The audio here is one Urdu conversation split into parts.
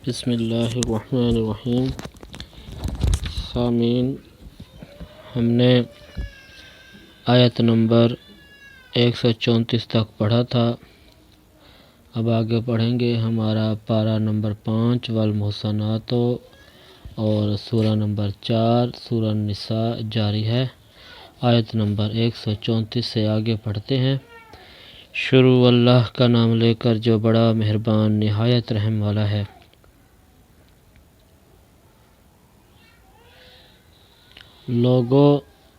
بسم اللہ الرحمن الرحیم۔ سامعین، ہم نے آیت نمبر 134 تک پڑھا تھا، اب آگے پڑھیں گے۔ ہمارا پارہ نمبر 5 والمحصنات اور سورہ نمبر 4 سورہ النساء جاری ہے۔ آیت نمبر 134 سے آگے پڑھتے ہیں۔ شروع اللہ کا نام لے کر جو بڑا مہربان نہایت رحم والا ہے۔ لوگو،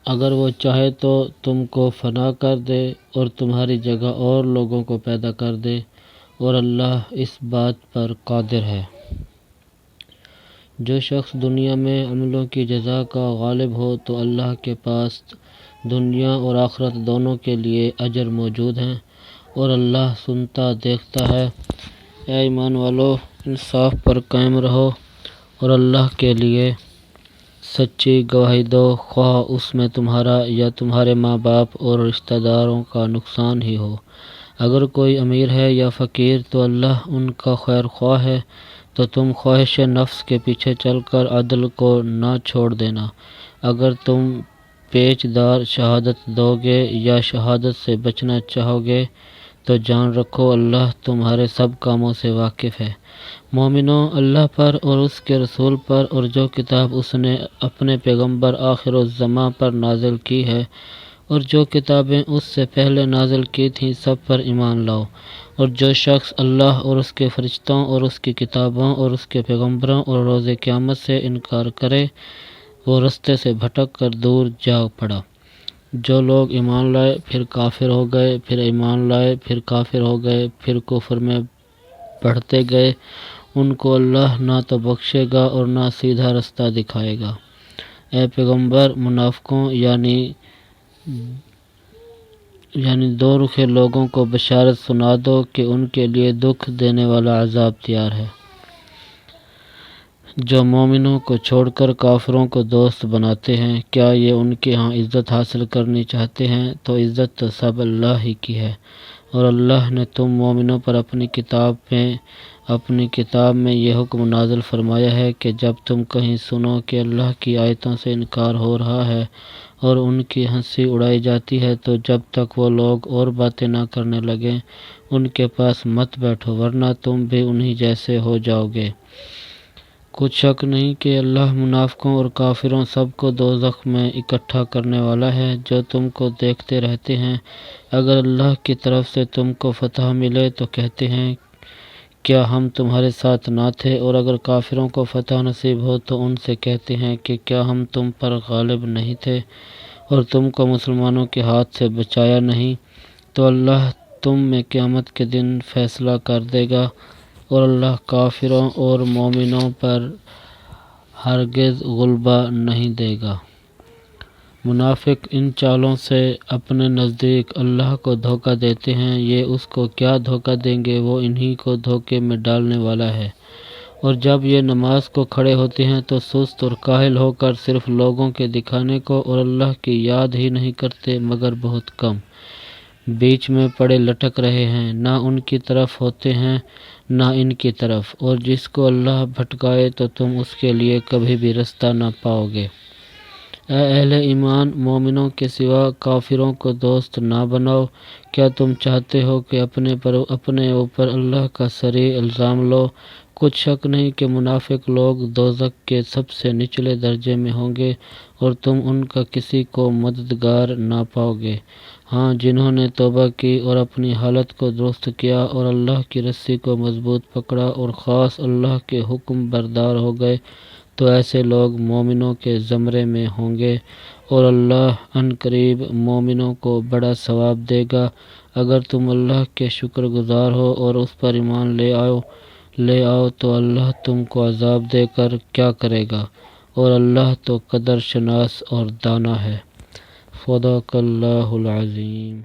اگر وہ چاہے تو تم کو فنا کر دے اور تمہاری جگہ اور لوگوں کو پیدا کر دے، اور اللہ اس بات پر قادر ہے۔ جو شخص دنیا میں عملوں کی جزا کا غالب ہو تو اللہ کے پاس دنیا اور آخرت دونوں کے لیے اجر موجود ہیں، اور اللہ سنتا دیکھتا ہے۔ اے ایمان والو، انصاف پر قائم رہو اور اللہ کے لیے سچی گواہی دو، خواہ اس میں تمہارا یا تمہارے ماں باپ اور رشتہ داروں کا نقصان ہی ہو۔ اگر کوئی امیر ہے یا فقیر تو اللہ ان کا خیر خواہ ہے، تو تم خواہش نفس کے پیچھے چل کر عدل کو نہ چھوڑ دینا۔ اگر تم پیچ دار شہادت دو گے یا شہادت سے بچنا چاہو گے تو جان رکھو اللہ تمہارے سب کاموں سے واقف ہے۔ مومنوں، اللہ پر اور اس کے رسول پر اور جو کتاب اس نے اپنے پیغمبر آخر الزماں پر نازل کی ہے اور جو کتابیں اس سے پہلے نازل کی تھیں سب پر ایمان لاؤ، اور جو شخص اللہ اور اس کے فرشتوں اور اس کی کتابوں اور اس کے پیغمبروں اور روز قیامت سے انکار کرے، وہ رستے سے بھٹک کر دور جا پڑا۔ جو لوگ ایمان لائے پھر کافر ہو گئے، پھر ایمان لائے پھر کافر ہو گئے، پھر کفر میں بڑھتے گئے، ان کو اللہ نہ تو بخشے گا اور نہ سیدھا رستہ دکھائے گا۔ اے پیغمبر، منافقوں یعنی دو رخے لوگوں کو بشارت سنا دو کہ ان کے لیے دکھ دینے والا عذاب تیار ہے۔ جو مومنوں کو چھوڑ کر کافروں کو دوست بناتے ہیں، کیا یہ ان کے ہاں عزت حاصل کرنی چاہتے ہیں؟ تو عزت تو سب اللہ ہی کی ہے، اور اللہ نے تم مومنوں پر اپنی کتاب میں یہ حکم نازل فرمایا ہے کہ جب تم کہیں سنو کہ اللہ کی آیتوں سے انکار ہو رہا ہے اور ان کی ہنسی اڑائی جاتی ہے، تو جب تک وہ لوگ اور باتیں نہ کرنے لگیں ان کے پاس مت بیٹھو، ورنہ تم بھی انہی جیسے ہو جاؤ گے۔ کچھ شک نہیں کہ اللہ منافقوں اور کافروں سب کو دوزخ میں اکٹھا کرنے والا ہے، جو تم کو دیکھتے رہتے ہیں۔ اگر اللہ کی طرف سے تم کو فتح ملے تو کہتے ہیں کیا ہم تمہارے ساتھ نہ تھے، اور اگر کافروں کو فتح نصیب ہو تو ان سے کہتے ہیں کہ کیا ہم تم پر غالب نہیں تھے اور تم کو مسلمانوں کے ہاتھ سے بچایا نہیں؟ تو اللہ تم میں قیامت کے دن فیصلہ کر دے گا، اور اللہ کافروں اور مومنوں پر ہرگز غلبہ نہیں دے گا۔ منافق ان چالوں سے اپنے نزدیک اللہ کو دھوکہ دیتے ہیں، یہ اس کو کیا دھوکہ دیں گے، وہ انہی کو دھوکے میں ڈالنے والا ہے۔ اور جب یہ نماز کو کھڑے ہوتے ہیں تو سست اور کاہل ہو کر صرف لوگوں کے دکھانے کو اور اللہ کی یاد ہی نہیں کرتے مگر بہت کم۔ بیچ میں پڑے لٹک رہے ہیں، نہ ان کی طرف ہوتے ہیں نہ ان کی طرف، اور جس کو اللہ بھٹکائے تو تم اس کے لیے کبھی بھی رستہ نہ پاؤ گے۔ اے اہل ایمان، مومنوں کے سوا کافروں کو دوست نہ بناؤ۔ کیا تم چاہتے ہو کہ اپنے اوپر اللہ کا صریح الزام لو؟ کچھ شک نہیں کہ منافق لوگ دوزخ کے سب سے نچلے درجے میں ہوں گے، اور تم ان کا کسی کو مددگار نہ پاؤ گے۔ ہاں، جنہوں نے توبہ کی اور اپنی حالت کو درست کیا اور اللہ کی رسی کو مضبوط پکڑا اور خاص اللہ کے حکم بردار ہو گئے، تو ایسے لوگ مومنوں کے زمرے میں ہوں گے، اور اللہ عنقریب مومنوں کو بڑا ثواب دے گا۔ اگر تم اللہ کے شکر گزار ہو اور اس پر ایمان لے آؤ تو اللہ تم کو عذاب دے کر کیا کرے گا، اور اللہ تو قدر شناس اور دانا ہے۔ صدق اللہ العظیم۔